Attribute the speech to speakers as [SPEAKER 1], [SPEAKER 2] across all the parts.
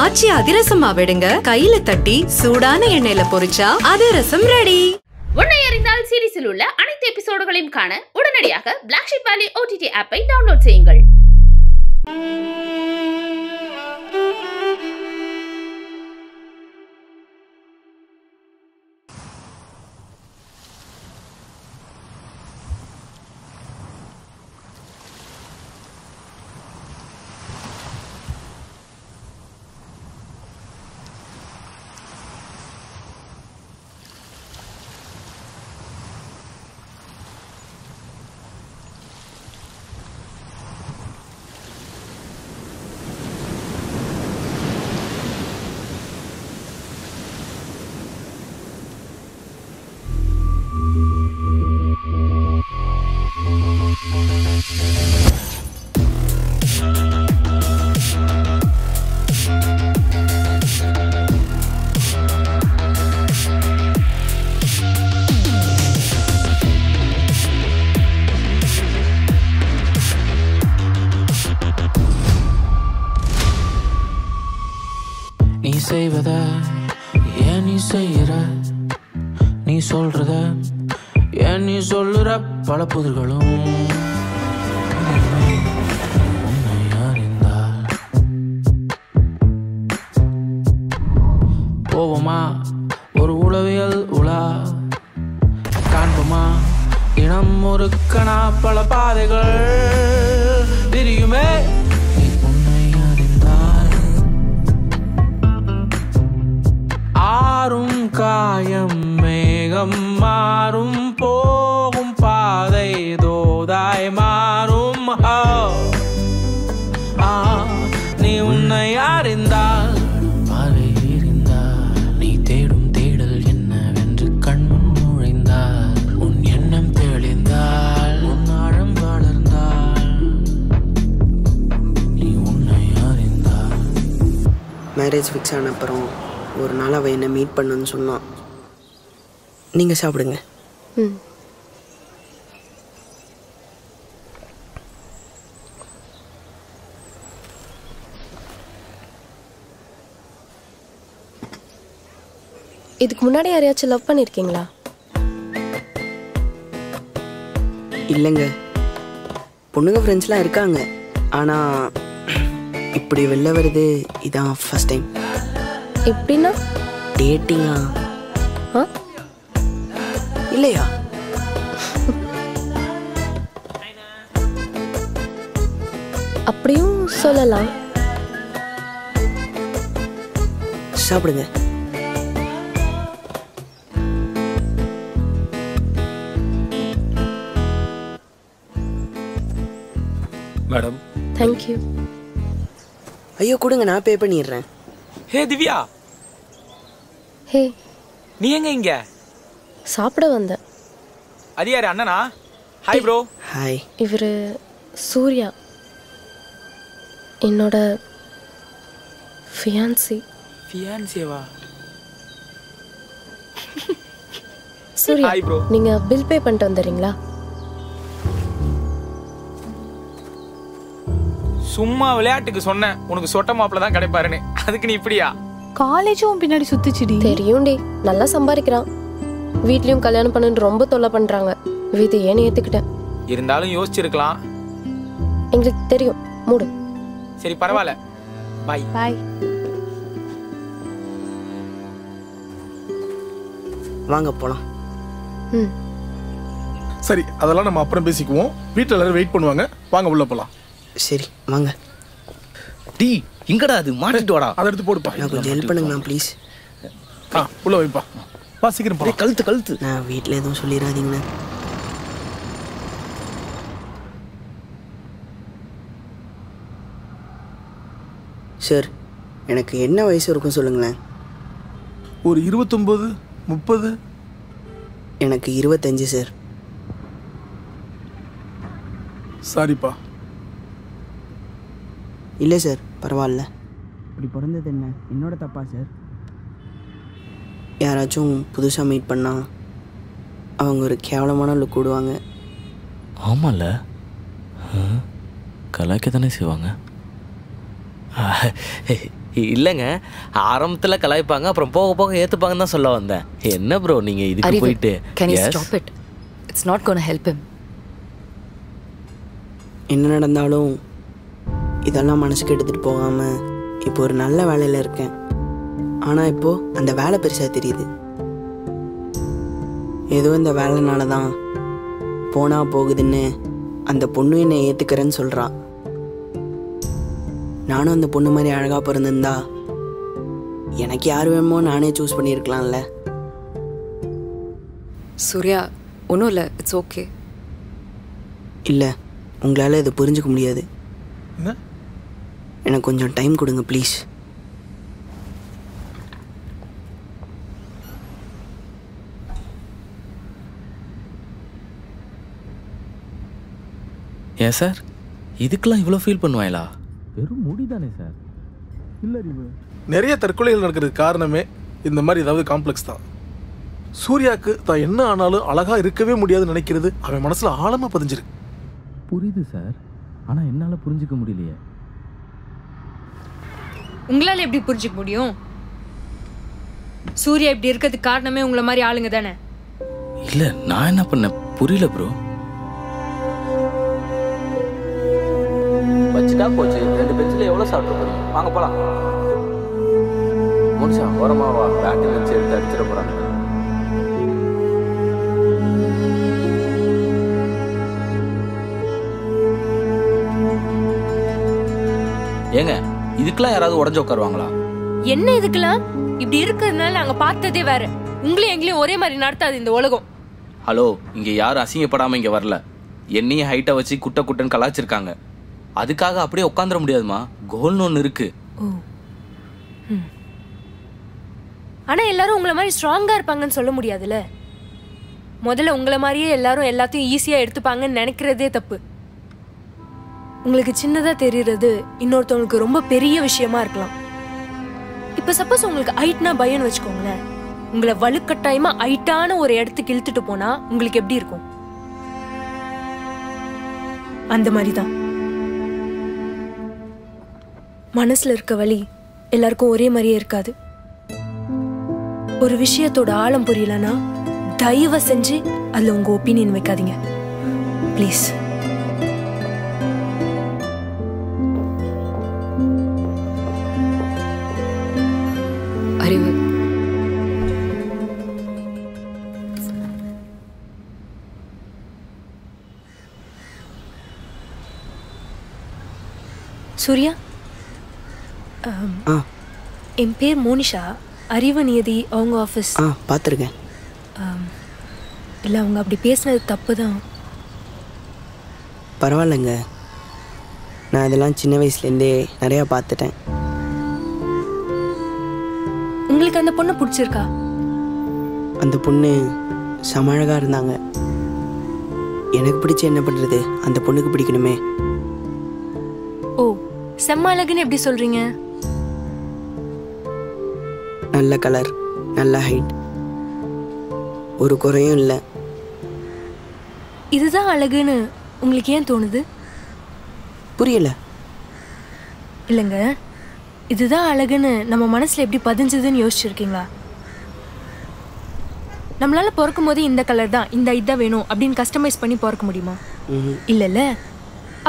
[SPEAKER 1] காய்ச்சி அதிரசமா விடுங்க, கையில தட்டி சூடான எண்ணெயில பொரிச்சா அதிரசம் ரெடி.
[SPEAKER 2] உன்னை அறிந்தால் சீரிஸில் உள்ள அனைத்து எபிசோடுகளையும் காண உடனடியாக பிளாக் ஷீப் வேலி OTT ஆப்பை டவுன்லோட் செய்யுங்கள்.
[SPEAKER 3] நீ செய்வத ஏன் நீ செய்யற, நீ சொல்றத ஏன் நீ சொல்லுற, பல புதிர்களும் உன்னை அறிந்தால் போவோமா ஒரு உளவியல் உலா, காண்போமா இனம் ஒரு கணா, பல பாதைகள் தெரியுமே. ஆறும் காயம் மேகம் மாறும், போகும் பாதை தோதாய் மாறும். நீ உன்னை அறிந்தால் பாதை இருந்தால், நீ தேடும் தேடல் என்னவென்று கண்முன் நுழைந்தால், உன் எண்ணம் தெளிந்தால், உன் ஆழம் வளர்ந்தால், நீ உன்னை அறிந்தால்.
[SPEAKER 4] மேரேஜ் ஃபிக்ஸ் ஆன அப்புறம் ஒரு நாள் அவள் என்னை மீட் பண்ணுன்னு சொன்னான். நீங்கள் சாப்பிடுங்க.
[SPEAKER 5] இதுக்கு முன்னாடி யாரையாச்சும் லவ் பண்ணியிருக்கீங்களா?
[SPEAKER 4] இல்லைங்க, பொண்ணுங்க ஃப்ரெண்ட்ஸ்லாம் இருக்காங்க. ஆனால் இப்படி வெளில வருது இதான் ஃபர்ஸ்ட் டைம்.
[SPEAKER 5] எப்படின்னா?
[SPEAKER 4] டேட்டிங்கா? இல்லையா?
[SPEAKER 5] அப்படியும் சொல்லலாம்.
[SPEAKER 4] சாப்பிடுங்க.
[SPEAKER 6] மேடம்.
[SPEAKER 5] தேங்க்யூ.
[SPEAKER 4] ஐயோ கொடுங்க, நான் பே பண்ணிடுறேன்.
[SPEAKER 6] ஹே திவ்யா.
[SPEAKER 5] ஹே,
[SPEAKER 6] நீ எங்க இங்க?
[SPEAKER 5] சாப்பிட வந்தேன்.
[SPEAKER 6] அது யாரு, அண்ணனா? Hi bro.
[SPEAKER 4] ஹாய்.
[SPEAKER 5] இவரு சூர்யா, என்னோட ஃபியான்சி.
[SPEAKER 6] ஃபியான்சிவா?
[SPEAKER 5] Surya,
[SPEAKER 6] hi bro.
[SPEAKER 5] நீங்க பில் பே பண்ணிட்டு வந்துடுறீங்களா?
[SPEAKER 6] சும்மா விளையாட்டுக்கு சொன்னேன் உனக்கு சொட்ட மாப்பிள்ள தான் கிடைப்பாருன்னு, அதுக்கு நீ இப்படியா?
[SPEAKER 7] காலேஜும் பின்னாடி சுத்திச்சுடி.
[SPEAKER 5] தெரியும்டி, நல்லா சம்பாதிக்கிறான். வீட்லயும் கல்யாணம் பண்ணுன்னு ரொம்ப தொல்லை பண்றாங்க. வீட்டை ஏன்னு ஏத்துக்கிட்டேன்.
[SPEAKER 6] இருந்தாலும் யோசிச்சிருக்கலாம்.
[SPEAKER 5] எங்களுக்கு தெரியும், மூடு.
[SPEAKER 6] சரி பரவாயில்ல, பாய்.
[SPEAKER 7] பாய்.
[SPEAKER 4] வாங்க போலாம்.
[SPEAKER 8] சரி, அதெல்லாம் நம்ம அப்புறம் பேசிக்குவோம். வீட்டில் எல்லாரும் வெயிட் பண்ணுவாங்க, வாங்க உள்ள போலாம்.
[SPEAKER 4] சரி வாங்க.
[SPEAKER 9] டீ இங்கடா, அது மாட்டிட்டு வாடா.
[SPEAKER 8] அதை எடுத்து போடுப்பா.
[SPEAKER 4] நான் கொஞ்சம் ஹெல்ப் பண்ணுங்கண்ணா ப்ளீஸ்.
[SPEAKER 8] உள்ள வைப்பா. வா சீக்கிரம் போ.
[SPEAKER 9] கழுத்து கழுத்து.
[SPEAKER 4] நான் வீட்டில் எதுவும் சொல்லிடாதீங்கண்ணா. சார், எனக்கு என்ன வயசு இருக்கும் சொல்லுங்களேன்.
[SPEAKER 8] ஒரு 29, 30.
[SPEAKER 4] எனக்கு 25 சார்.
[SPEAKER 8] சாரிப்பா.
[SPEAKER 4] இல்லை சார், பரவாயில்ல. இப்படி பிறந்தது என்ன என்னோட தப்பா சார்? யாராச்சும் புதுசாக மீட் பண்ணால் அவங்க ஒரு கேவலமான லுக் விடுவாங்க.
[SPEAKER 9] ஆமாம்ல, கலாய்க்க தானே செய்வாங்க. இல்லைங்க, ஆரம்பத்தில் கலாய்ப்பாங்க, அப்புறம் போக போக ஏற்றுப்பாங்கன்னு தான் சொல்ல வந்தேன். என்ன ப்ரோ நீங்கள் இதுக்கு போயிட்டு?
[SPEAKER 1] Can you stop it? It's not going to help him.
[SPEAKER 4] என்ன நடந்தாலும் இதெல்லாம் மனசுக்கு எடுத்துகிட்டு போகாமல் இப்போ ஒரு நல்ல வேலையில் இருக்கேன். ஆனால் இப்போது அந்த வேலை பெருசாக தெரியுது. ஏதோ இந்த வேலைனால தான் போனால் போகுதுன்னு அந்த பொண்ணு என்னை ஏற்றுக்கிறேன்னு சொல்கிறா. நானும் அந்த பொண்ணு மாதிரி அழகாக பிறந்திருந்தா எனக்கு யார் வேணுமோ நானே சூஸ் பண்ணியிருக்கலாம்ல.
[SPEAKER 1] சூர்யா, ஒன்றும் இல்லை, இட்ஸ் ஓகே.
[SPEAKER 4] இல்லை, உங்களால் இதை புரிஞ்சுக்க முடியாது.
[SPEAKER 8] என்ன?
[SPEAKER 4] எனக்கு கொஞ்சம் டைம் கொடுங்க ப்ளீஸ்.
[SPEAKER 9] ஏன் சார் இதுக்கெல்லாம் இவ்வளோ ஃபீல் பண்ணுவாங்களா? வெறும் முடி தானே சார்.
[SPEAKER 8] இல்லை, நிறைய தற்கொலைகள் நடக்கிறதுக்கு காரணமே இந்த மாதிரி ஏதாவது காம்ப்ளெக்ஸ் தான். சூர்யாவுக்கு தான் என்ன ஆனாலும் அழகாக இருக்கவே முடியாதுன்னு நினைக்கிறது அவன் மனசில் ஆழமாக பதிஞ்சிருக்கு.
[SPEAKER 9] புரியுது சார், ஆனால் என்னால் புரிஞ்சுக்க முடியலையே.
[SPEAKER 10] உங்களால் எப்படி புரிஞ்சுக்க முடியும்? சூர்யா இப்படி இருக்கிறதுக்கு காரணமே உங்களை மாதிரி ஆளுங்க தானே.
[SPEAKER 9] இல்லை, நான் என்ன பண்ண புரியல ப்ரோ. வச்சுட்டா போச்சு. 2 பெஞ்சில் எவ்வளோ சாப்பிட போறீங்க? வாங்க போகலாம். முனிஷா ஓரமாவா, பேட்டில் வச்சு எடுத்து அடிச்சிட போகிறாங்க. ஏங்க இதுக்கெல்லாம் யாராவது உடஞ்சு உட்காருவாங்களா?
[SPEAKER 10] என்ன இதுக்கெல்லாம்? இப்படி இருக்கிறதுனால நாங்க பார்த்ததே வேற. உங்களையும் எங்களையும் ஒரே மாதிரி நடத்தாது இந்த உலகம்.
[SPEAKER 9] ஹலோ, இங்கே யாரும் அசிங்கப்படாமல் இங்கே வரல. என்னையும் ஹைட்டை வச்சு குட்டை குட்டைன்னு கலாச்சிருக்காங்க. அதுக்காக அப்படியே உட்காந்துட முடியாதுமா. கோல்னு ஒன்று இருக்கு.
[SPEAKER 10] ஆனா எல்லாரும் உங்களை மாதிரி ஸ்ட்ராங்கா இருப்பாங்கன்னு சொல்ல முடியாதுல்ல. முதல்ல உங்களை மாதிரியே எல்லாரும் எல்லாத்தையும் ஈஸியா எடுத்துப்பாங்கன்னு நினைக்கிறதே தப்பு. உங்களுக்கு சின்னதா தெரியறது இன்னொருத்தவங்களுக்கு ரொம்ப பெரிய விஷயமா இருக்கலாம். இப்ப சப்போஸ் உங்களுக்கு ஹைட்னா பயம்னு வச்சுக்கோங்களேன். உங்களை வலுக்கட்டாயமா ஹைட்டான ஒரு இடத்துக்கு இழுத்துட்டு போனா உங்களுக்கு எப்படி இருக்கும்? அந்த மாதிரிதான் மனசுல இருக்க வலி எல்லாருக்கும் ஒரே மாதிரியே இருக்காது. ஒரு விஷயத்தோட ஆழம் புரியலன்னா தயவு செஞ்சு அதுல உங்க ஒப்பீனியன் வைக்காதீங்க ப்ளீஸ்.
[SPEAKER 1] அறிவு,
[SPEAKER 10] சூர்யா, என் பேர் மோனிஷா. அறிவு நியதி அவங்க ஆஃபீஸ்.
[SPEAKER 4] பார்த்துருக்கேன்.
[SPEAKER 10] இல்லை, அவங்க அப்படி பேசுனது தப்பு தான்.
[SPEAKER 4] பரவாயில்லைங்க, நான் இதெல்லாம் சின்ன வயசுலேருந்தே நிறையா பார்த்துட்டேன்.
[SPEAKER 10] உங்களுக்கு அந்த பொண்ணை பிடிச்சிருக்கா?
[SPEAKER 4] அந்த பொண்ணு செம அழகாக இருந்தாங்க. எனக்கு பிடிச்ச என்ன பண்ணுறது, அந்த பொண்ணுக்கு பிடிக்கணுமே.
[SPEAKER 10] ஓ, செம்ம அழகுன்னு எப்படி சொல்றீங்க?
[SPEAKER 4] நல்ல கலர், நல்ல ஹைட், ஒரு குறையும் இல்லை.
[SPEAKER 10] இதுதான் அழகுன்னு உங்களுக்கு ஏன் தோணுது?
[SPEAKER 4] புரியல.
[SPEAKER 10] இல்லைங்க, இதுதான் அழகுன்னு நம்ம மனசுல எப்படி பதிஞ்சதுன்னு யோசிச்சிருக்கீங்களா? நம்மளால பிறக்கும் போதே இந்த கலர் தான், இந்த இதான் வேணும் அப்படின்னு கஸ்டமைஸ் பண்ணி பிறக்க முடியுமா? இல்லைல்ல.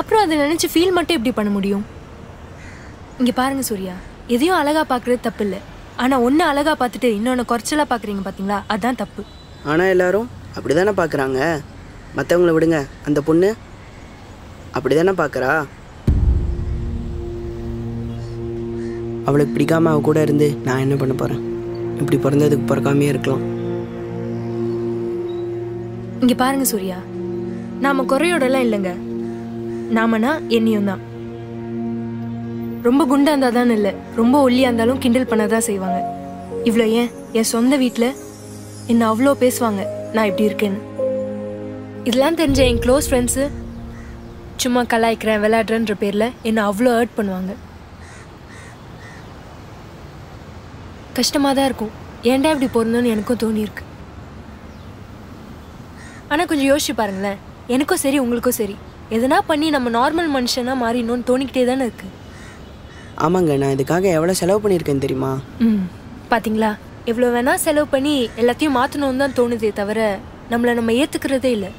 [SPEAKER 10] அப்புறம் அதை நினைச்சு ஃபீல் மட்டும் எப்படி பண்ண முடியும்? இங்க பாருங்க சூர்யா, எதையும் அழகா பாக்குறது தப்பு இல்லை. ஆனா ஒன்னு அழகா பார்த்துட்டு இன்னொன்னு குறைச்சலா பாக்குறீங்க பாத்தீங்களா, அதான் தப்பு.
[SPEAKER 4] ஆனா எல்லாரும் அப்படிதானே பாக்குறாங்க. மற்றவங்கள விடுங்க, அந்த பொண்ணு அப்படிதானே பார்க்குறா. அவளுக்கு பிடிக்காம அவ கூட இருந்து நான் என்ன பண்ண போறேன்? இப்படி பிறந்ததுக்கு பிறக்காமையே இருக்கலாம்.
[SPEAKER 10] இங்க பாருங்க சூர்யா, நாம குறையோடலாம் இல்லைங்க. நாமனா என்னையும் தான். ரொம்ப குண்டா இருந்தாதான் இல்லை, ரொம்ப ஒல்லியா இருந்தாலும் கிண்டல் பண்ணதான் செய்வாங்க. இவ்வளோ ஏன், என் சொந்த வீட்டில் என்ன அவ்வளோ பேசுவாங்க நான் இப்படி இருக்கேன்னு. இதெல்லாம் தெரிஞ்ச என் க்ளோஸ் ஃப்ரெண்ட்ஸு சும்மா கலாய்க்கிறேன் விளையாடுறேன்ற பேரில் என்னை அவ்வளோ ஹர்ட் பண்ணுவாங்க. கஷ்டமாக தான் இருக்கும், ஏன்டா இப்படி பிறந்தோன்னு எனக்கும் தோணியிருக்கு. ஆனால் கொஞ்சம் யோசிச்சு பாருங்களேன், எனக்கும் சரி உங்களுக்கும் சரி எதனா பண்ணி நம்ம நார்மல் மனுஷனாக மாறிடணும்னு தோணிக்கிட்டே தானே இருக்கு.
[SPEAKER 4] ஆமாங்க, நான் இதுக்காக எவ்வளோ செலவு பண்ணியிருக்கேன் தெரியுமா?
[SPEAKER 10] பாத்தீங்களா, எவ்வளோ வேணா செலவு பண்ணி எல்லாத்தையும் மாற்றணும்னு தான் தோணுதே தவிர நம்மளை நம்ம ஏற்றுக்கிறதே இல்லை.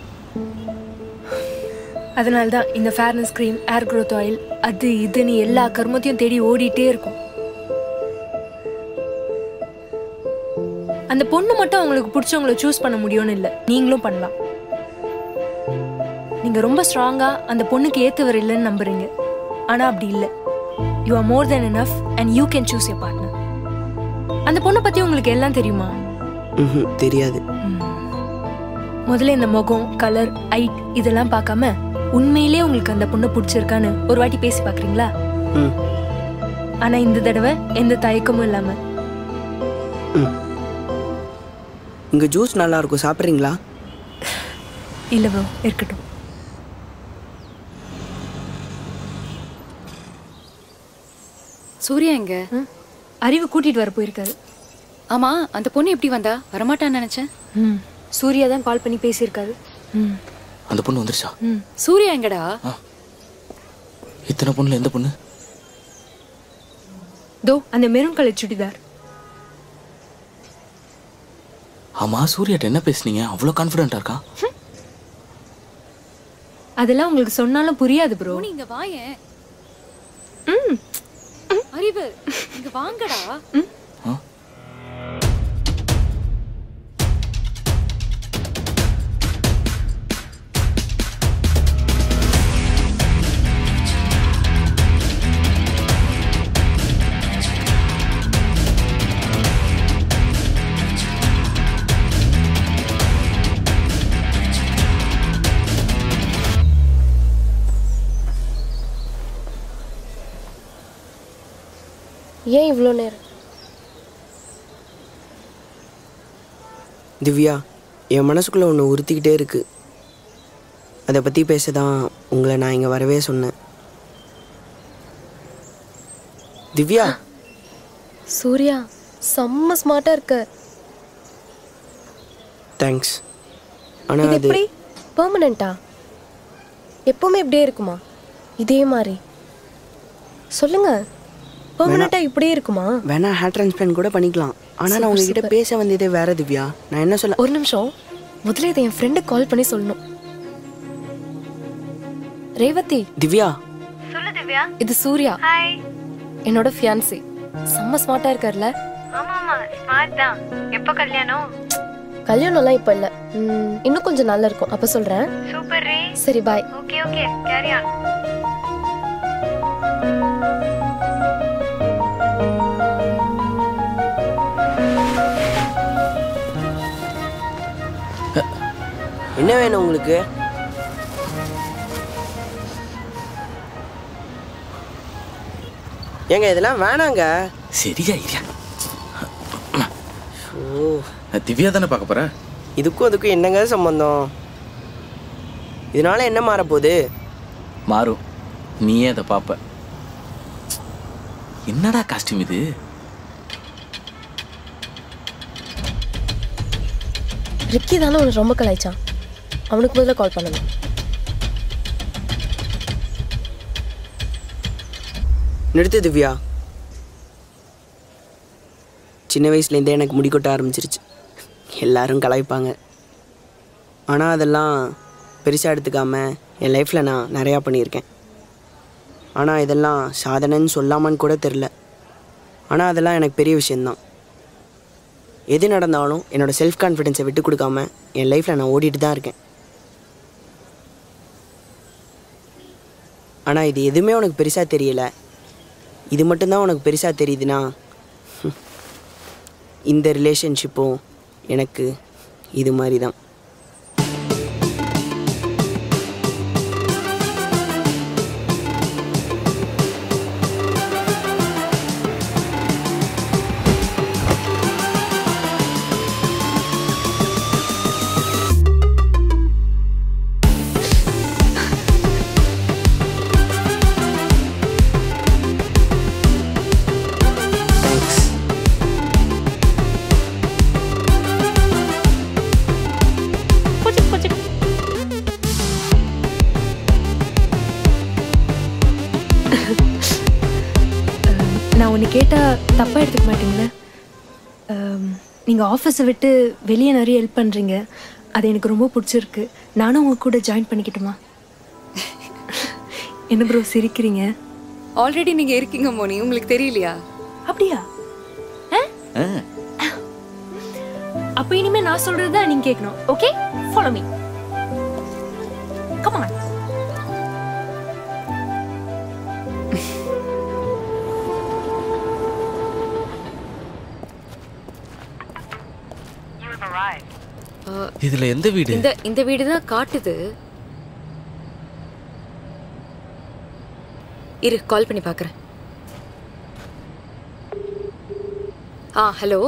[SPEAKER 10] அதனால தான் இந்த ஃபேர்னஸ் க்ரீம், ஏர் க்ரோத் ஆயில், அது இதுன்னு எல்லா கர்மத்தையும் தேடி ஓடிட்டே இருக்கும். அந்த பொண்ணு மட்டும் அவங்களுக்கு பிடிச்சவங்கள சூஸ் பண்ண முடியும்னு இல்லை, நீங்களும் பண்ணலாம். நீங்கள் ரொம்ப ஸ்ட்ராங்காக அந்த பொண்ணுக்கு ஏற்றவர் இல்லைன்னு நம்புறீங்க. ஆனால் அப்படி இல்லை. You are more then enough and you can choose your partner. அந்த பொண்ணை பற்றி உங்களுக்கு எல்லாம் தெரியுமா?
[SPEAKER 4] தெரியாது.
[SPEAKER 10] முதல்ல இந்த முகம், கலர், ஹைட் இதெல்லாம் பார்க்காம உண்மையிலே உங்களுக்கு அந்த பொண்ணை பிடிச்சிருக்கான்னு ஒரு வாட்டி பேசி பார்க்குறீங்களா? ஆனால் இந்த தடவை எந்த தயக்கமும் இல்லாமல்.
[SPEAKER 4] இங்கே ஜூஸ் நல்லா இருக்கும், சாப்பிட்றீங்களா?
[SPEAKER 10] இல்லவோ, இருக்கட்டும்.
[SPEAKER 1] சூர்யா எங்க?
[SPEAKER 10] அறிவு கூட்டிட்டு வர போயிருக்காரு.
[SPEAKER 1] ஆமா, அந்த பொண்ணு எப்படி வந்தா? வரமாட்டான்னு நினைச்சேன்.
[SPEAKER 10] சூர்யா தான் கால் பண்ணி பேசியிருக்காரு.
[SPEAKER 9] அந்த பொண்ணு வந்துருச்சா?
[SPEAKER 1] சூர்யா எங்கடா?
[SPEAKER 9] இத்தனை பொண்ணுல எந்த பொண்ணு?
[SPEAKER 10] தோ அந்த மெரூன் கலர் சுடிதார்.
[SPEAKER 9] ஆமா, சூர்யாட்ட என்ன பேசுனீங்க? அவ்வளோ கான்ஃபிடென்ட்டா இருக்கான்.
[SPEAKER 10] அதெல்லாம் உங்களுக்கு சொன்னாலும் புரியாது ப்ரோ.
[SPEAKER 1] நீங்க வாயேன். அறிவு, இங்க வாங்கடா.
[SPEAKER 5] ஏன் இவ்வளோ நேரம்?
[SPEAKER 4] திவ்யா, என் மனசுக்குள்ளே ஒன்று உறுத்திக்கிட்டே இருக்கு. அதை பற்றி பேச தான் உங்களை நான் இங்கே வரவே சொன்னேன். திவ்யா.
[SPEAKER 5] சூர்யா செம்ம ஸ்மார்ட்டாக இருக்க.
[SPEAKER 4] தேங்க்ஸ். ஆனால் அது
[SPEAKER 5] எப்படி பெர்மனெண்ட்டா? எப்போவுமே இப்படியே இருக்குமா? இதே மாதிரி சொல்லுங்க. பெர்மனெண்ட்டா இப்படியே இருக்குமா?
[SPEAKER 4] வேணா ஹேர் டிரான்ஸ்பிளான்ட் கூட பண்ணிக்கலாம். ஆனால் நான் உங்ககிட்ட பேச வந்ததே வேற திவ்யா. நான் என்ன சொல்ல?
[SPEAKER 5] ஒரு நிமிஷம், முதல்ல இதை என் ஃப்ரெண்டுக்கு கால் பண்ணி சொல்லணும். ரேவதி.
[SPEAKER 4] திவ்யா.
[SPEAKER 10] சொல்லு திவ்யா.
[SPEAKER 5] இது சூர்யா.
[SPEAKER 10] ஹாய்.
[SPEAKER 5] என்னோட ஃபியான்சி. செம்ம ஸ்மார்ட்டா இருக்கார்ல?
[SPEAKER 10] ஆமாமா, ஸ்மார்ட் தான். எப்போ கல்யாணம்?
[SPEAKER 5] கல்யாணம்லாம் இப்போ இல்லை, இன்னும் கொஞ்சம் நல்லா இருக்கும், அப்போ சொல்கிறேன்.
[SPEAKER 10] சூப்பர் ரே.
[SPEAKER 5] சரி, bye.
[SPEAKER 10] Okay okay, carry on.
[SPEAKER 4] என்ன வேணும் உங்களுக்கு? ஏங்க இதெல்லாம் வேணாங்க.
[SPEAKER 9] சரியா இல்லையா?
[SPEAKER 4] ஓ,
[SPEAKER 9] திவ்யா தானே பார்க்க போற?
[SPEAKER 4] இதுக்கும் அதுக்கும் என்னங்க சம்பந்தம்? இதனால என்ன மாறப்போகுது?
[SPEAKER 9] மாறும், நீயே அதை பார்ப்ப. என்னடா காஸ்டியூம் இது?
[SPEAKER 5] ரிக்கி தானே உனக்கு ரொம்ப கலாய்ச்சான். அவனுக்கு முதல்ல கால் பண்ணணும்.
[SPEAKER 4] நிறுத்து திவ்யா. சின்ன வயசுலேருந்தே எனக்கு முடி கொட்ட ஆரம்பிச்சிருச்சு. எல்லாரும் கலாய்ப்பாங்க. ஆனால் அதெல்லாம் பெருசாக எடுத்துக்காமல் என் லைஃப்பில் நான் நிறையா பண்ணியிருக்கேன். ஆனால் இதெல்லாம் சாதனைன்னு சொல்லாமான்னு கூட தெரில. ஆனால் அதெல்லாம் எனக்கு பெரிய விஷயந்தான். எது நடந்தாலும் என்னோடய செல்ஃப் கான்ஃபிடென்ஸை விட்டு கொடுக்காம என் லைஃப்பில் நான் ஓடிட்டு தான் இருக்கேன். ஆனால் இது எதுவுமே உனக்கு பெருசாக தெரியலை. இது மட்டும்தான் உனக்கு பெருசாக தெரியுதுன்னா இந்த ரிலேஷன்ஷிப்பும் எனக்கு இது மாதிரி தான்.
[SPEAKER 10] ஒன்று கேட்டால் தப்பாக எடுத்துக்க மாட்டீங்களே? நீங்கள் ஆஃபீஸை விட்டு வெளியே நிறைய ஹெல்ப் பண்ணுறீங்க, அது எனக்கு ரொம்ப பிடிச்சிருக்கு. நானும் உங்கள் கூட ஜாயின் பண்ணிக்கிட்டுமா? என்ன ப்ரோ சிரிக்கிறீங்க?
[SPEAKER 1] ஆல்ரெடி நீங்க இருக்கீங்க மோனி, உங்களுக்கு தெரியலையா?
[SPEAKER 10] அப்படியா? அப்போ இனிமே நான் சொல்றது தான் நீங்க கேட்கணும். Okay, follow me. Come on.
[SPEAKER 9] இதுல எந்த வீடு?
[SPEAKER 1] இந்த வீடு தான் காட்டுது. இரு, கால் பண்ணி பார்க்குறேன். ஹலோ.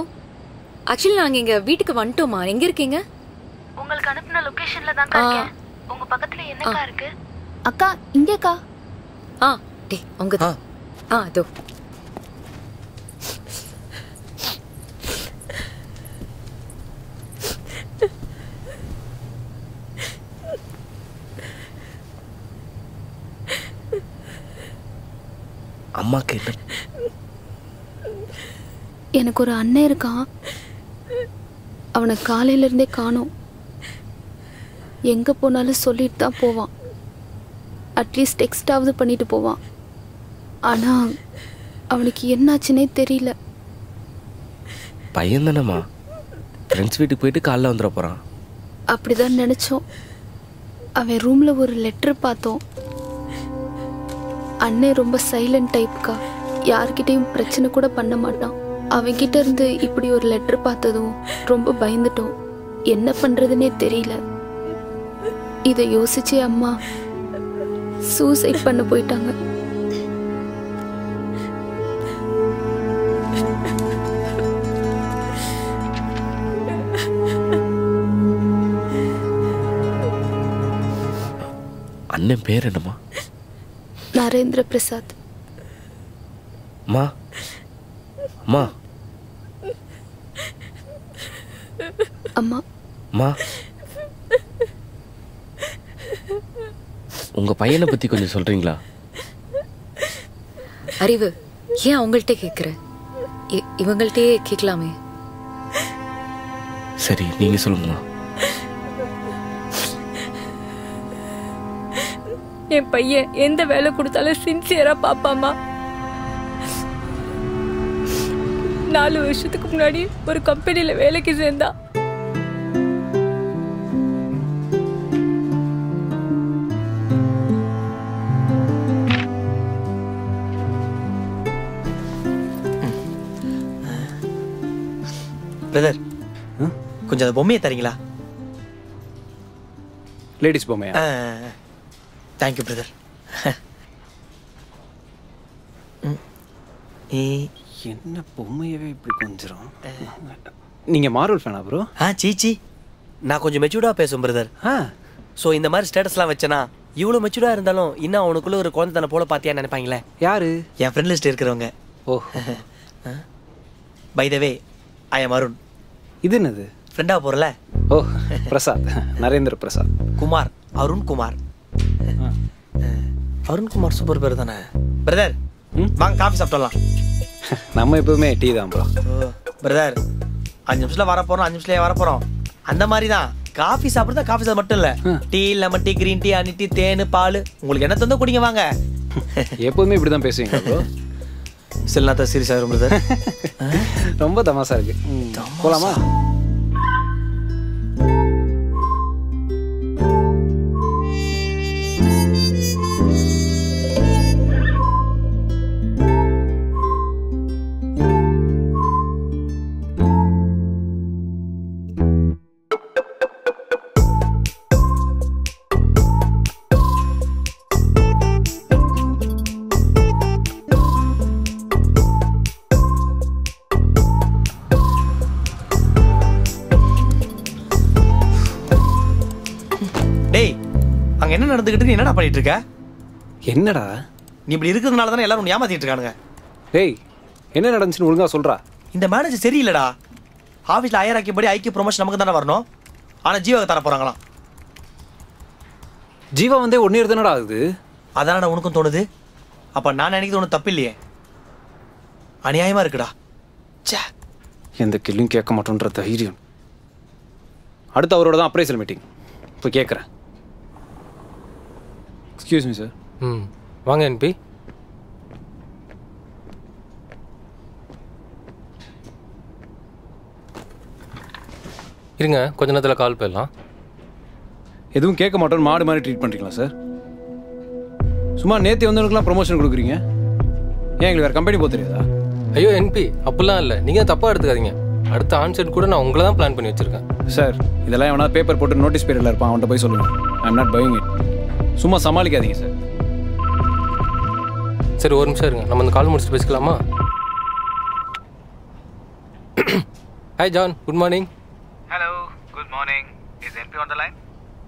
[SPEAKER 1] ஆக்சுவலி நாங்கள் இங்கே வீட்டுக்கு வந்துட்டோமா. எங்கே இருக்கீங்க?
[SPEAKER 10] உங்களுக்கு அனுப்புன லொகேஷன்ல தான் இருக்கேன். உங்க பக்கத்துல என்னக்கா இருக்கு?
[SPEAKER 7] அக்கா இங்கேக்கா.
[SPEAKER 1] டேய் உங்க தான். அதோ.
[SPEAKER 9] அம்மாக்கு என்ன?
[SPEAKER 11] எனக்கு ஒரு அண்ணன் இருக்கான். அவனை காலையில இருந்தே காணோம். எங்க போனாலும் சொல்லிட்டு தான் போவான். அட்லீஸ்ட் டெக்ஸ்டாவது பண்ணிட்டு போவான். ஆனா அவனுக்கு என்னாச்சுன்னே தெரியல.
[SPEAKER 9] பையன் தானேம்மா, ஃப்ரெண்ட்ஸ் வீட்டுக்கு போயிட்டு காலைல வந்துட போறான்.
[SPEAKER 11] அப்படிதான் நினைச்சோம். அவன் ரூம்ல ஒரு லெட்டர் பார்த்தோம். அண்ணன் ரொம்ப சைலண்ட் டைப்க்கா. யார்கிட்டையும் பிரச்சனை கூட பண்ண மாட்டான். அவன்கிட்ட இருந்து இப்படி ஒரு லெட்டர் பார்த்ததும் ரொம்ப பயந்துட்டோம். என்ன பண்றதுன்னே தெரியல. இதை யோசிச்சு அம்மா சூசைட் பண்ண போயிட்டாங்க.
[SPEAKER 9] அண்ணன் பேர் என்னம்மா?
[SPEAKER 11] நரேந்திர பிரசாத்.
[SPEAKER 9] மா மா
[SPEAKER 11] அம்மா
[SPEAKER 9] மா, உங்க பையனை பத்தி கொஞ்சம் சொல்றீங்களா?
[SPEAKER 1] அறிவு, ஏன் அவங்கள்ட்ட கேட்குற? இவங்கள்ட்டயே கேட்கலாமே.
[SPEAKER 9] சரி, நீங்க சொல்லுங்கம்மா.
[SPEAKER 10] என் பையன் எந்த வேலை கொடுத்தாலும் சின்சியரா பாப்பாமா. 4 வருஷத்துக்கு முன்னாடி ஒரு கம்பெனில வேலைக்கு சேர்ந்தா.
[SPEAKER 12] பிரதர், கொஞ்சம் அந்த பொம்மையை தரீங்களா?
[SPEAKER 13] லேடிஸ் பொம்மையா?
[SPEAKER 12] Thank you brother.
[SPEAKER 13] என்ன பொம்மையவே இப்படி கொஞ்சம். நீங்க மார்வல் ஃபேனா ப்ரோ?
[SPEAKER 12] சீச்சி, நான் கொஞ்சம் மெச்சூர்டாக பேசுவேன் பிரதர். ஸோ இந்த மாதிரி ஸ்டேட்டஸ்லாம் வச்சேன்னா இவ்வளோ மெச்சூர்டாக இருந்தாலும் இன்னும் அவனுக்குள்ள ஒரு குழந்தை போல பார்த்தியா நினைப்பாங்களே.
[SPEAKER 13] யாரு?
[SPEAKER 12] என் ஃப்ரெண்ட் லிஸ்ட் இருக்கிறவங்க.
[SPEAKER 13] ஓ,
[SPEAKER 12] by the way, I am Arun.
[SPEAKER 13] இது என்னது?
[SPEAKER 12] ஃப்ரெண்டாக போகிறல?
[SPEAKER 13] ஓ, பிரசாத், நரேந்திர பிரசாத்.
[SPEAKER 12] குமார், அருண் குமார். அருண் குமார் சூப்பர் பேர் தானே பிரதர். வாங்க காஃபி சாப்பிடலாம்.
[SPEAKER 13] நம்ம எப்பவுமே டீ தான் ப்ரோ.
[SPEAKER 12] பிரதர், 5 நிமிஷத்துல வரப்போறோம், 5 நிமிஷத்துல வரப்போறோம். அந்த மாதிரி தான் காஃபி சாப்பிடுறதா. காஃபி சாப்பிட மட்டும் இல்ல, tea, lemon tea, green tea, honey tea, தேன், பால், உங்களுக்கு என்ன தந்தோ குடிங்க வாங்க.
[SPEAKER 13] எப்பவுமே இப்படி தான் பேசுவீங்க ப்ரோ?
[SPEAKER 12] சில நேரத்தை சீரியஸ் ஆகிரும் பிரதர்.
[SPEAKER 13] ரொம்ப தமாசா இருக்கு. போலாமா?
[SPEAKER 12] என்ன நடந்துக்கிட்டு நீ என்னடா பண்ணிட்டு இருக்க?
[SPEAKER 13] என்னடா
[SPEAKER 12] நீ இப்படி இருக்கிறதுனால தானே எல்லாரும் ஏமாத்திட்டு இருக்கானுங்க.
[SPEAKER 13] டேய், என்ன நடந்துச்சுன்னு ஒழுங்கா சொல்றா.
[SPEAKER 12] இந்த மேனேஜர் சரியில்லடா. ஆஃபீஸில் ஐயராக்கியபடி ஐக்கிய ப்ரொமோஷன் நமக்கு தானே வரணும். ஆனால் ஜீவாவை தர போகிறாங்களாம்.
[SPEAKER 13] ஜீவா வந்தே 1 இயர் தானடா ஆகுது.
[SPEAKER 12] அதானடா உனக்கும் தோணுது. அப்போ நான் நினைக்கிறது ஒன்றும் தப்பு இல்லையே. அநியாயமா இருக்குடா.
[SPEAKER 13] எந்த கேள்வியும் கேட்க மாட்டோன்ற தைரியம். அடுத்து அவரோட தான் அப்ரைசல் மீட்டிங். இப்போ கேட்குறேன். Excuse me sir.
[SPEAKER 14] வாங்க என்பி. இருங்க, கொஞ்ச நேரத்தில் கால் போயிடலாம்.
[SPEAKER 13] எதுவும் கேட்க மாட்டோம் மாடு மாதிரி ட்ரீட் பண்ணுறீங்களா சார்? சும்மா நேற்று வந்தவங்களுக்குலாம் ப்ரொமோஷன் கொடுக்குறீங்க. ஏன் எங்களுக்கு வேறு கம்பெனி போக தெரியாதா?
[SPEAKER 14] ஐயோ என்பி, அப்படிலாம் இல்லை. நீங்கள் தப்பாக எடுத்துக்காதீங்க. அடுத்த ஆன்சைட் கூட நான் உங்களை தான் பிளான் பண்ணி வச்சுருக்கேன்.
[SPEAKER 13] சார் இதெல்லாம் எவனா பேப்பர் போட்டு நோட்டீஸ் பீரியடில் இருப்பான், அவன்கிட்ட போய் சொல்லுங்கள். I am not buying it. சும்மா சமாளிக்காதீங்க சார்.
[SPEAKER 14] சரி ஒரு நிமிஷம் இருங்க, நம்ம இந்த கால் முடிச்சுட்டு பேசிக்கலாமா? Hi John, good morning.
[SPEAKER 15] Hello, good morning. Is NP on the line?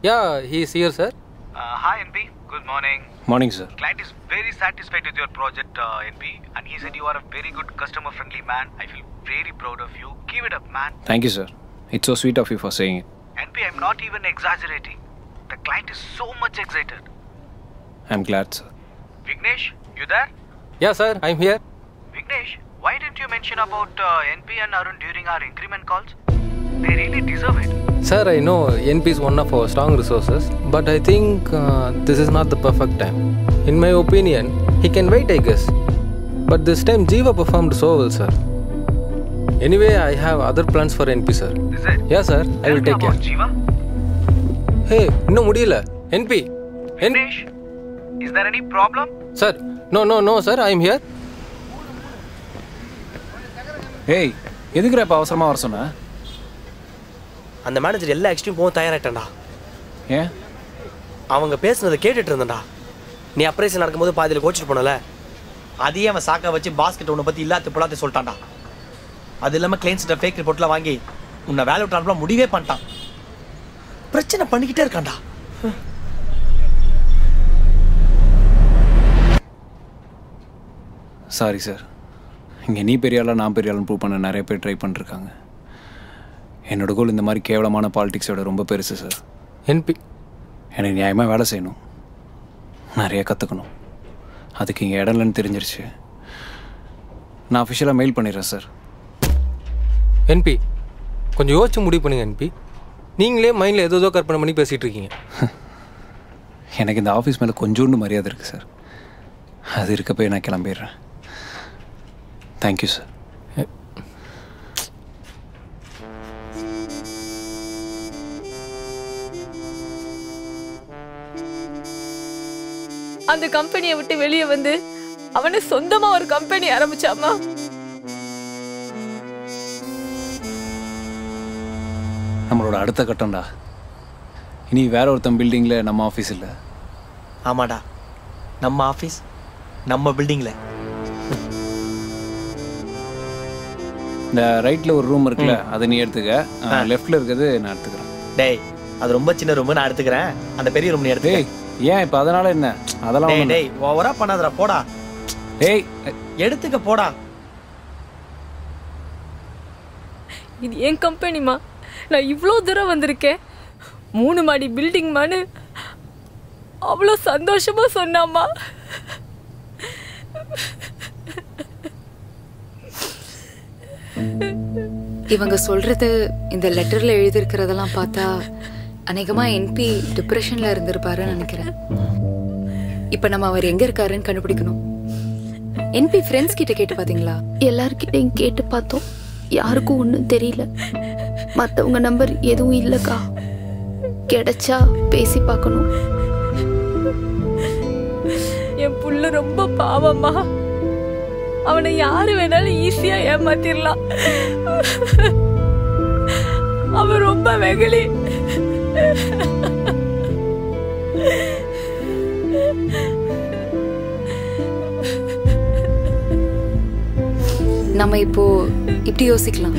[SPEAKER 14] Yeah, he is here, sir.
[SPEAKER 15] Hi NP, good morning.
[SPEAKER 13] Morning, sir.
[SPEAKER 15] Client is very satisfied with your project, NP, and he said you are a very good customer-friendly man. I feel very proud of you. Keep it up, man.
[SPEAKER 13] Thank you, sir. It's so sweet of you for saying it.
[SPEAKER 15] NP, I'm not even exaggerating. The client is so much excited.
[SPEAKER 13] I'm glad, sir.
[SPEAKER 15] Vignesh, you there?
[SPEAKER 14] Yeah, sir, I'm here.
[SPEAKER 15] Vignesh, why didn't you mention about NP and Arun during our increment calls? They really deserve it.
[SPEAKER 14] Sir, I know NP is one of our strong resources, but I think this is not the perfect time. In my opinion, he can wait, I guess. But this time, Jeeva performed so well, sir. Anyway, I have other plans for NP, sir.
[SPEAKER 15] Is it?
[SPEAKER 14] Yeah, sir, I will take care.
[SPEAKER 15] Jeeva?
[SPEAKER 14] Hey, இன்னும் முடியல. NP.
[SPEAKER 15] Vignesh, is there any problem?
[SPEAKER 14] Sir, no, sir, I am here.
[SPEAKER 13] Hey, எதுக்குற இப்ப அவசரமா வர சொன்ன?
[SPEAKER 12] அந்த manager எல்லா extreme போக தயாராகிட்டான்டா.
[SPEAKER 13] ஏன்?
[SPEAKER 12] அவங்க பேசுனதை கேட்டுட்டு இருந்தேன்டா. நீ அப்ரைசல் நடக்கும்போது பாதியில் கோச்சிட்டு போனல, அதையே அவன் சாக்கா வச்சு பாஸ்கெட் உன்னை பற்றி இல்லாத புலாத்தை சொல்லிட்டான்டா. அது இல்லாமல் கிளைண்ட்ஸ்கிட்ட ஃபேக் ரிப்போர்ட்லாம் வாங்கி உன்னை வேலை விட்டான்லாம் முடிவே பண்ணிட்டான். பிரச்சனை பண்ணிக்கிட்டே இருக்கான்டா.
[SPEAKER 13] Sorry sir. இங்கே நீ பெரிய ஆளா நான் பெரிய ஆளுன்னு ப்ரூவ் பண்ண நிறைய பேர் ட்ரை பண்ணிருக்காங்க. என்னோட கோல் இந்த மாதிரி கேவலமான பாலிடிக்ஸோட ரொம்ப பெருசு சார்.
[SPEAKER 14] என்பி
[SPEAKER 13] எனக்கு நியாயமாக வேலை செய்யணும், நிறைய கற்றுக்கணும். அதுக்கு இங்கே இடம் இல்லைன்னு தெரிஞ்சிருச்சு. நான் அஃபிஷியலாக மெயில் பண்ணிடுறேன் சார்.
[SPEAKER 14] என்பி கொஞ்சம் யோசிச்சு முடிவு பண்ணுங்க என்பி. நீங்களே மைண்டில் ஏதோ கற்பனை பண்ணி பேசிகிட்டு இருக்கீங்க.
[SPEAKER 13] எனக்கு இந்த ஆஃபீஸ் மேலே கொஞ்சோண்டு மரியாதை இருக்குது சார். அது இருக்கப்போ நான் கிளம்பிடுறேன். Thank you sir.
[SPEAKER 16] அந்த கம்பெனியை விட்டு வெளியே வந்து அவனை சொந்தமா ஒரு கம்பெனி ஆரம்பிச்சாமா.
[SPEAKER 13] நம்மளோட அடுத்த கட்டம்டா. இனி வேற ஒருத்தன் பில்டிங்கில் நம்ம ஆஃபீஸ் இல்லை.
[SPEAKER 12] ஆமாடா, நம்ம ஆஃபீஸ் நம்ம பில்டிங்கில்.
[SPEAKER 13] இந்த ரைட்டில் ஒரு ரூம் இருக்குல்ல, அதை நீ எடுத்துக்க. லெஃப்டில் இருக்கிறது நான் எடுத்துக்கிறேன்.
[SPEAKER 12] டேய், அது ரொம்ப சின்ன ரூம், நான் எடுத்துக்கிறேன். அந்த பெரிய ரூம் நீ எடுத்துக்க.
[SPEAKER 13] ஏன் இப்போ அதனால என்ன? அதெல்லாம்
[SPEAKER 12] டேய் ஓவரா பண்ணாதடா, போடா.
[SPEAKER 13] டேய்
[SPEAKER 12] எடுத்துக்க போடா.
[SPEAKER 16] இது என் கம்பெனிமா, நான் இவ்வளோ தூரம் வந்திருக்கேன். 3 மாடி பில்டிங் மானு அவ்வளோ சந்தோஷமா சொன்னாமா.
[SPEAKER 17] இவங்க சொல்றது இந்த லெட்டர்ல எழுதியிருக்கிறதெல்லாம் பார்த்தா அநேகமா என்பி டிப்ரெஷன்ல இருந்திருப்பாருன்னு நினைக்கிறேன். இப்ப நம்ம அவர் எங்க இருக்காருன்னு கண்டுபிடிக்கணும். என்பி ஃப்ரெண்ட்ஸ் கிட்ட கேட்டு பாத்தீங்களா?
[SPEAKER 11] எல்லார்கிட்டையும் கேட்டு பார்த்தோம், யாருக்கும் ஒன்றும் தெரியல. மற்றவங்க நம்பர் எதுவும் இல்லைக்கா. கிடைச்சா பேசி பார்க்கணும்.
[SPEAKER 16] என் புள்ள ரொம்ப பாவமா. அவனை யாரு வேணாலும் ஈஸியா ஏமாத்திரலாம். அவன் ரொம்ப வெகுளி.
[SPEAKER 17] நம்ம இப்போ இப்படி யோசிக்கலாம்.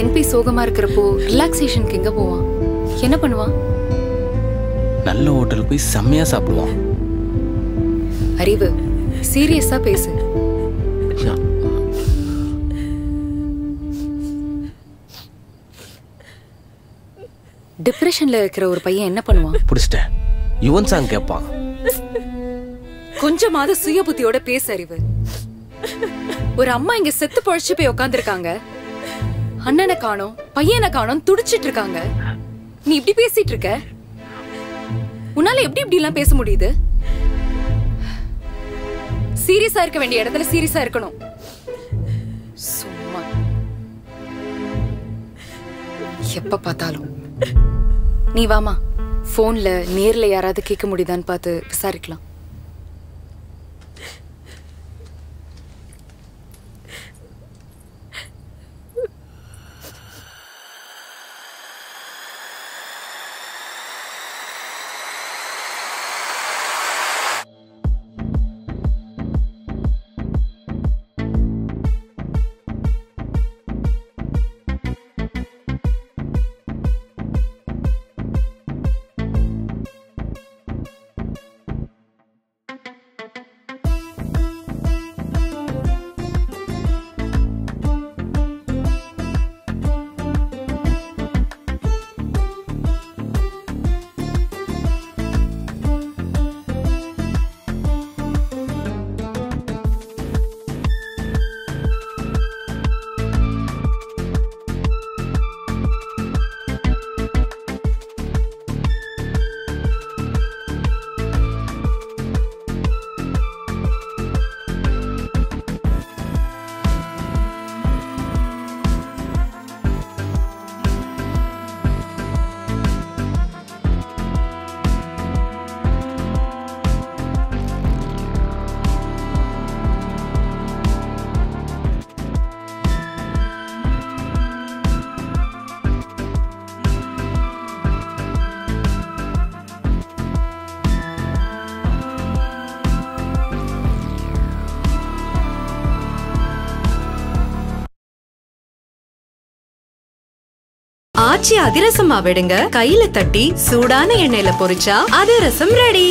[SPEAKER 17] என்பி சோகமா இருக்கிறப்போ ரிலாக்ஸேஷனுக்கு எங்க போவான்? என்ன பண்ணுவான்?
[SPEAKER 9] நல்ல ஹோட்டல் போய் செம்மையா சாப்பிடுவான்.
[SPEAKER 17] அறிவு, சீரியஸா பேசு. டிப்ரெஷன்ல இருக்கிற ஒரு பையன் என்ன பண்ணுவான்?
[SPEAKER 9] புடிச்சிட்டேன். யுவன் சாங் கேட்பான்.
[SPEAKER 17] கொஞ்சமாவது சுய புத்தியோட பேச அறிவு. ஒரு அம்மா இங்க செத்து பொழைச்சு போய் உட்காந்துருக்காங்க. அண்ணனை காணோம், பையனை காணோம், துடிச்சிட்டு இருக்காங்க. நீ இப்படி பேசிட்டு இருக்க? உன்னால எப்படி இப்படி எல்லாம் பேச முடியுது? சீரியஸா இருக்க வேண்டிய இடத்துல சீரியஸா இருக்கணும். சும்மா எப்ப பார்த்தாலும். நீ வாமா, போன்ல நேர்ல யாராவது கேட்க முடியுதான்னு பார்த்து விசாரிக்கலாம்.
[SPEAKER 1] ஆச்சி அதிரசமா விடுங்க, கையில தட்டி சூடான எண்ணெயில பொரிச்சா அதிரசம் ரெடி.